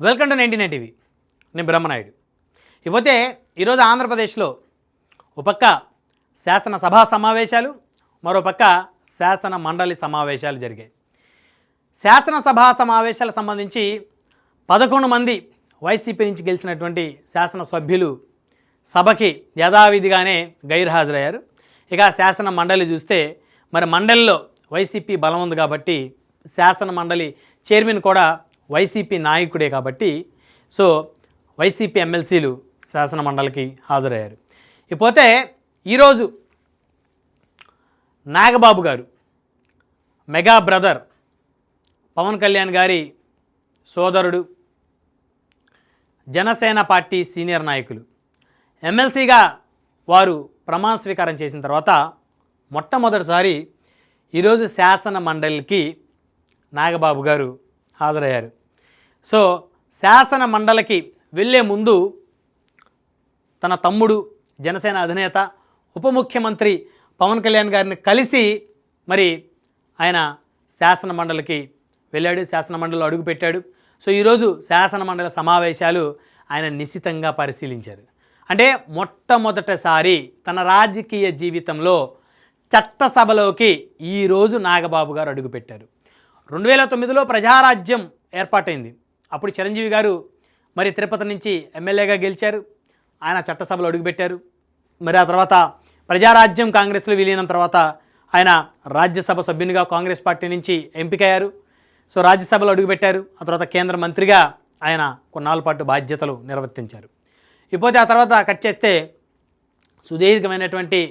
Welcome to 99 TV. నేను బ్రహ్మనాయుడు. ఇకపోతే ఈరోజు ఆంధ్రప్రదేశ్లో ఒక పక్క శాసనసభా సమావేశాలు, మరో పక్క శాసన మండలి సమావేశాలు జరిగాయి. శాసనసభా సమావేశాలకు సంబంధించి 11 మంది వైసీపీ నుంచి గెలిచినటువంటి శాసనసభ్యులు సభకి యథావిధిగానే గైర్హాజరయ్యారు. ఇక శాసన మండలి చూస్తే మరి మండలిలో వైసీపీ బలం ఉంది కాబట్టి శాసన మండలి చైర్మన్ కూడా వైసీపీ నాయకుడే కాబట్టి వైసీపీ ఎమ్మెల్సీలు శాసన మండలికి హాజరయ్యారు. ఇకపోతే ఈరోజు నాగబాబు గారు మెగా బ్రదర్ పవన్ కళ్యాణ్ గారి సోదరుడు, జనసేన పార్టీ సీనియర్ నాయకులు ఎమ్మెల్సీగా వారు ప్రమాణ స్వీకారం చేసిన తర్వాత మొట్టమొదటిసారి ఈరోజు శాసన మండలికి నాగబాబు గారు హాజరయ్యారు. శాసన మండలికి వెళ్ళే ముందు తన తమ్ముడు, జనసేన అధినేత, ఉప ముఖ్యమంత్రి పవన్ కళ్యాణ్ గారిని కలిసి మరి ఆయన శాసన మండలికి వెళ్ళాడు, శాసన మండలిలో అడుగుపెట్టాడు. ఈరోజు శాసన మండలి సమావేశాలు ఆయన నిశితంగా పరిశీలించారు. అంటే మొట్టమొదటిసారి తన రాజకీయ జీవితంలో చట్టసభలోకి ఈరోజు నాగబాబు గారు అడుగుపెట్టారు. 2009లో ప్రజారాజ్యం ఏర్పాటైంది. అప్పుడు చిరంజీవి గారు మరి తిరుపతి నుంచి ఎమ్మెల్యేగా గెలిచారు. ఆయన చట్టసభలో అడుగుపెట్టారు. మరి ఆ తర్వాత ప్రజారాజ్యం కాంగ్రెస్లో విలీనం తర్వాత ఆయన రాజ్యసభ సభ్యునిగా కాంగ్రెస్ పార్టీ నుంచి ఎంపికయ్యారు. రాజ్యసభలో అడుగుపెట్టారు. ఆ తర్వాత కేంద్ర మంత్రిగా ఆయన కొన్నాళ్ళ పాటు బాధ్యతలు నిర్వర్తించారు. ఇకపోతే ఆ తర్వాత కట్ చేస్తే సుదీర్ఘమైనటువంటి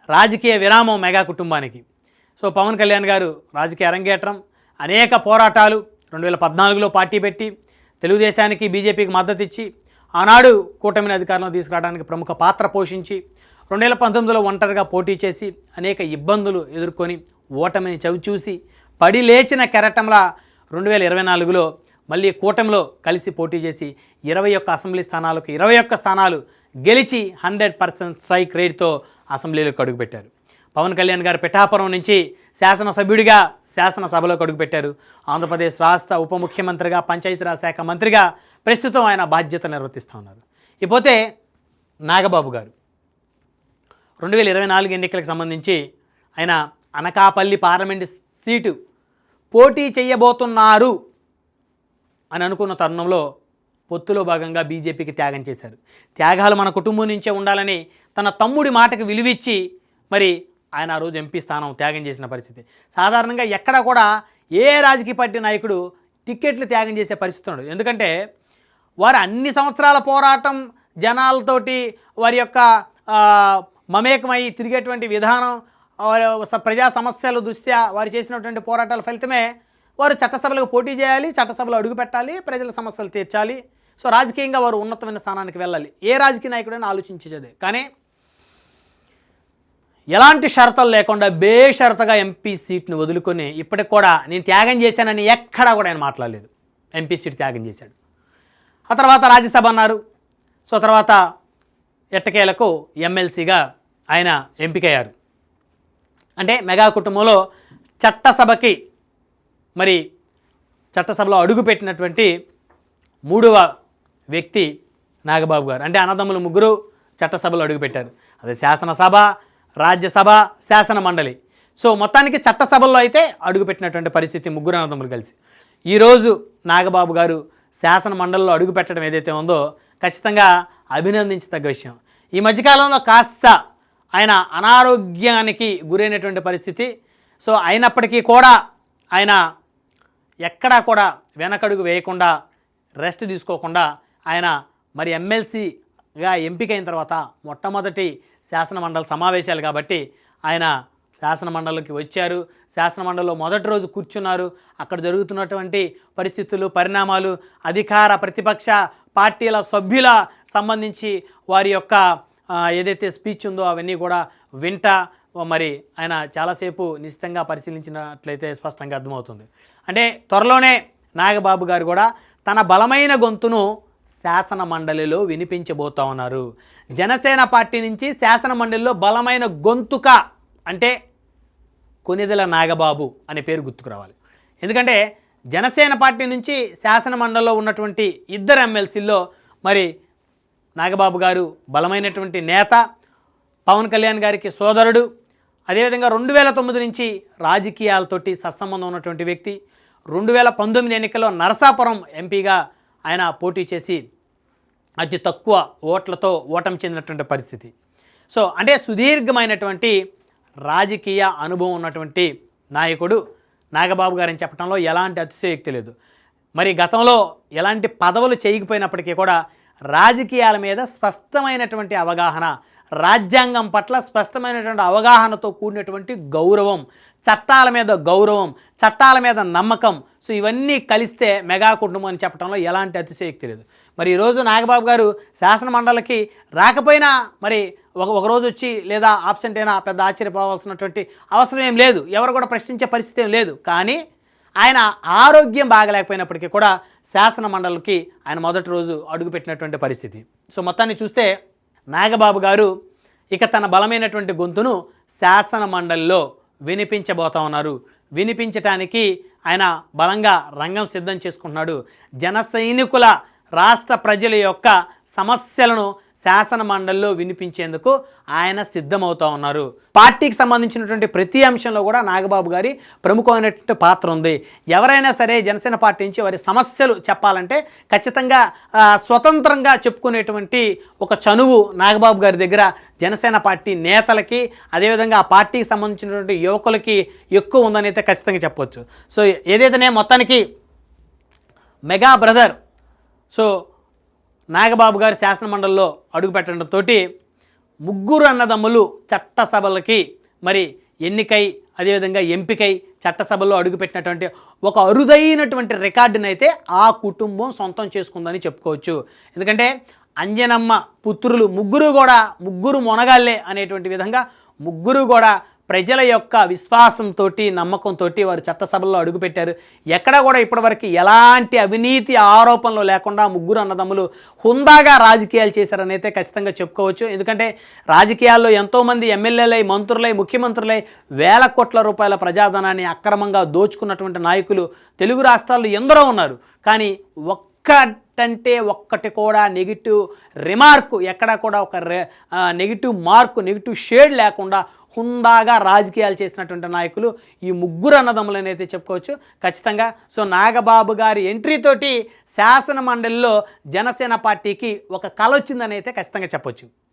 రాజకీయ విరామం మెగా కుటుంబానికి. పవన్ కళ్యాణ్ గారు రాజకీయ అరంగేట్రం, అనేక పోరాటాలు, 2014లో పార్టీ పెట్టి తెలుగుదేశానికి, బీజేపీకి మద్దతు ఇచ్చి ఆనాడు కూటమిని అధికారంలో తీసుకురావడానికి ప్రముఖ పాత్ర పోషించి 2019లో ఒంటరిగా పోటీ చేసి అనేక ఇబ్బందులు ఎదుర్కొని ఓటమిని చవిచూసి పడి లేచిన కెరటంలా 2024లో మళ్ళీ కూటమిలో కలిసి పోటీ చేసి 21 అసెంబ్లీ స్థానాలకు 21 స్థానాలు గెలిచి 100% స్ట్రైక్ రేట్తో అసెంబ్లీలోకి అడుగుపెట్టారు. పవన్ కళ్యాణ్ గారు పిఠాపురం నుంచి శాసనసభ్యుడిగా శాసనసభలోకి అడుగుపెట్టారు. ఆంధ్రప్రదేశ్ రాష్ట్ర ఉప ముఖ్యమంత్రిగా, పంచాయతీరాజ్ శాఖ మంత్రిగా ప్రస్తుతం ఆయన బాధ్యత నిర్వర్తిస్తూ ఉన్నారు. ఇకపోతే నాగబాబు గారు 2024 ఎన్నికలకు సంబంధించి ఆయన అనకాపల్లి పార్లమెంటు సీటు పోటీ చేయబోతున్నారు అని అనుకున్న తరుణంలో పొత్తులో భాగంగా బీజేపీకి త్యాగం చేశారు. త్యాగాలు మన కుటుంబం నుంచే ఉండాలని తన తమ్ముడి మాటకు విలువిచ్చి మరి ఆయన ఆ రోజు ఎంపీ స్థానం త్యాగం చేసిన పరిస్థితి. సాధారణంగా ఎక్కడ కూడా ఏ రాజకీయ పార్టీ నాయకుడు టిక్కెట్లు త్యాగం చేసే పరిస్థితి ఉండదు. ఎందుకంటే వారు అన్ని సంవత్సరాల పోరాటం, జనాలతోటి వారి యొక్క మమేకమై తిరిగేటువంటి విధానం, ప్రజా సమస్యల దృష్ట్యా వారు చేసినటువంటి పోరాటాల ఫలితమే వారు చట్టసభలకు పోటీ చేయాలి, చట్టసభలో అడుగుపెట్టాలి, ప్రజల సమస్యలు తీర్చాలి. రాజకీయంగా వారు ఉన్నతమైన స్థానానికి వెళ్ళాలి. ఏ రాజకీయ నాయకుడైనా ఆలోచించేదే. కానీ ఎలాంటి షరతులు లేకుండా బేషరతుగా ఎంపీ సీట్ను వదులుకొని ఇప్పటికి కూడా నేను త్యాగం చేశానని ఎక్కడా కూడా ఆయన మాట్లాడలేదు. ఎంపీ సీట్ త్యాగం చేశాడు. ఆ తర్వాత రాజ్యసభ అన్నారు. తర్వాత ఎట్టకేలకు ఎమ్మెల్సీగా ఆయన ఎంపికయ్యారు. అంటే మెగా కుటుంబంలో చట్టసభకి మరి చట్టసభలో అడుగుపెట్టినటువంటి 3వ వ్యక్తి నాగబాబు గారు. అంటే అన్నదమ్ములు ముగ్గురు చట్టసభలో అడుగుపెట్టారు. అదే శాసనసభ, రాజ్యసభ, శాసన మండలి. మొత్తానికి చట్టసభల్లో అయితే అడుగుపెట్టినటువంటి పరిస్థితి ముగ్గురు అన్నదమ్ములు కలిసి. ఈరోజు నాగబాబు గారు శాసన మండలిలో అడుగుపెట్టడం ఏదైతే ఉందో ఖచ్చితంగా అభినందించదగ్గ విషయం. ఈ మధ్యకాలంలో కాస్త ఆయన అనారోగ్యానికి గురైనటువంటి పరిస్థితి. అయినప్పటికీ కూడా ఆయన ఎక్కడా కూడా వెనకడుగు వేయకుండా, రెస్ట్ తీసుకోకుండా ఆయన మరి ఎమ్మెల్సీగా ఎంపికైన తర్వాత మొట్టమొదటి శాసన మండలి సమావేశాలు కాబట్టి ఆయన శాసన మండలికి వచ్చారు. శాసన మండలిలో మొదటి రోజు కూర్చున్నారు. అక్కడ జరుగుతున్నటువంటి పరిస్థితులు, పరిణామాలు, అధికార ప్రతిపక్ష పార్టీల సభ్యుల సంబంధించి వారి యొక్క ఏదైతే స్పీచ్ ఉందో అవన్నీ కూడా వింటా మరి ఆయన చాలాసేపు నిశ్చితంగా పరిశీలించినట్లయితే స్పష్టంగా అర్థమవుతుంది. అంటే త్వరలోనే నాగబాబు గారు కూడా తన బలమైన గొంతును శాసన మండలిలో వినిపించబోతా ఉన్నారు. జనసేన పార్టీ నుంచి శాసన మండలిలో బలమైన గొంతుక అంటే కొనిదెల నాగబాబు అనే పేరు గుర్తుకు రావాలి. ఎందుకంటే జనసేన పార్టీ నుంచి శాసన మండలిలో ఉన్నటువంటి ఇద్దరు ఎమ్మెల్సీల్లో మరి నాగబాబు గారు బలమైనటువంటి నేత, పవన్ కళ్యాణ్ గారికి సోదరుడు, అదేవిధంగా 2009 నుంచి రాజకీయాలతోటి సత్సంబంధం ఉన్నటువంటి వ్యక్తి. 2019 ఎన్నికల్లో నరసాపురం ఎంపీగా ఆయన పోటీ చేసి అతి తక్కువ ఓట్లతో ఓటమి చెందినటువంటి పరిస్థితి. సో అంటే సుదీర్ఘమైనటువంటి రాజకీయ అనుభవం ఉన్నటువంటి నాయకుడు నాగబాబు గారని చెప్పడంలో ఎలాంటి అతిశయోక్తి లేదు. మరి గతంలో ఎలాంటి పదవులు చేయకపోయినప్పటికీ కూడా రాజకీయాల మీద స్పష్టమైనటువంటి అవగాహన, రాజ్యాంగం పట్ల స్పష్టమైనటువంటి అవగాహనతో కూడినటువంటి గౌరవం, చట్టాల మీద గౌరవం, చట్టాల మీద నమ్మకం, సో ఇవన్నీ కలిస్తే మెగా కుటుంబం అని చెప్పడంలో ఎలాంటి అతిశయోక్తి లేదు. మరి ఈరోజు నాగబాబు గారు శాసన మండలికి రాకపోయినా మరి ఒకరోజు వచ్చి లేదా ఆబ్సెంట్ అయినా పెద్ద ఆశ్చర్యపోవాల్సినటువంటి అవసరం ఏం లేదు, ఎవరు కూడా ప్రశ్నించే పరిస్థితి ఏం లేదు. కానీ ఆయన ఆరోగ్యం బాగలేకపోయినప్పటికీ కూడా శాసన మండలికి ఆయన మొదటి రోజు అడుగుపెట్టినటువంటి పరిస్థితి. సో మొత్తాన్ని చూస్తే నాగబాబు గారు ఇక తన బలమైనటువంటి గొంతును శాసన మండలిలో వినిపించబోతా ఉన్నారు. వినిపించటానికి ఆయన బలంగా రంగం సిద్ధం చేసుకుంటున్నాడు. జన సైనికుల, రాష్ట్ర ప్రజల యొక్క సమస్యలను శాసన మండలిలో వినిపించేందుకు ఆయన సిద్ధమవుతూ ఉన్నారు. పార్టీకి సంబంధించినటువంటి ప్రతి అంశంలో కూడా నాగబాబు గారి ప్రముఖమైనటువంటి పాత్ర ఉంది. ఎవరైనా సరే జనసేన పార్టీ నుంచి వారి సమస్యలు చెప్పాలంటే ఖచ్చితంగా స్వతంత్రంగా చెప్పుకునేటువంటి ఒక చనువు నాగబాబు గారి దగ్గర జనసేన పార్టీ నేతలకి, అదేవిధంగా ఆ పార్టీకి సంబంధించినటువంటి యువకులకి ఎక్కువ ఉందని అయితే ఖచ్చితంగా చెప్పవచ్చు. సో ఏదైతేనే మొత్తానికి మెగా బ్రదర్ సో నాగబాబు గారి శాసనమండలిలో అడుగుపెట్టడంతో ముగ్గురు అన్నదమ్ములు చట్టసభలకి మరి ఎన్నికై, అదేవిధంగా ఎంపికై చట్టసభల్లో అడుగుపెట్టినటువంటి ఒక అరుదైనటువంటి రికార్డునైతే అయితే ఆ కుటుంబం సొంతం చేసుకుందని చెప్పుకోవచ్చు. ఎందుకంటే అంజనమ్మ పుత్రులు ముగ్గురు మొనగాళ్ళే అనేటువంటి విధంగా ముగ్గురు కూడా ప్రజల యొక్క విశ్వాసంతో, నమ్మకంతో వారు చట్టసభల్లో అడుగుపెట్టారు. ఎక్కడ కూడా ఇప్పటివరకు ఎలాంటి అవినీతి ఆరోపణలు లేకుండా ముగ్గురు అన్నదమ్ములు హుందాగా రాజకీయాలు చేశారని అయితే ఖచ్చితంగా చెప్పుకోవచ్చు. ఎందుకంటే రాజకీయాల్లో ఎంతోమంది ఎమ్మెల్యేలై, మంత్రులై, ముఖ్యమంత్రులై వేల కోట్ల రూపాయల ప్రజాధనాన్ని అక్రమంగా దోచుకున్నటువంటి నాయకులు తెలుగు రాష్ట్రాల్లో ఎందరో ఉన్నారు. కానీ ఒక్కటంటే ఒక్కటి కూడా నెగిటివ్ రిమార్కు, ఎక్కడా కూడా ఒక నెగిటివ్ మార్కు, నెగిటివ్ షేడ్ లేకుండా హుందాగా రాజకీయాలు చేసినటువంటి నాయకులు ఈ ముగ్గురు అన్నదమ్ములని అయితే చెప్పుకోవచ్చు ఖచ్చితంగా. సో నాగబాబు గారి ఎంట్రీతోటి శాసన మండలిలో జనసేన పార్టీకి ఒక కల వచ్చిందని అయితే ఖచ్చితంగా చెప్పొచ్చు.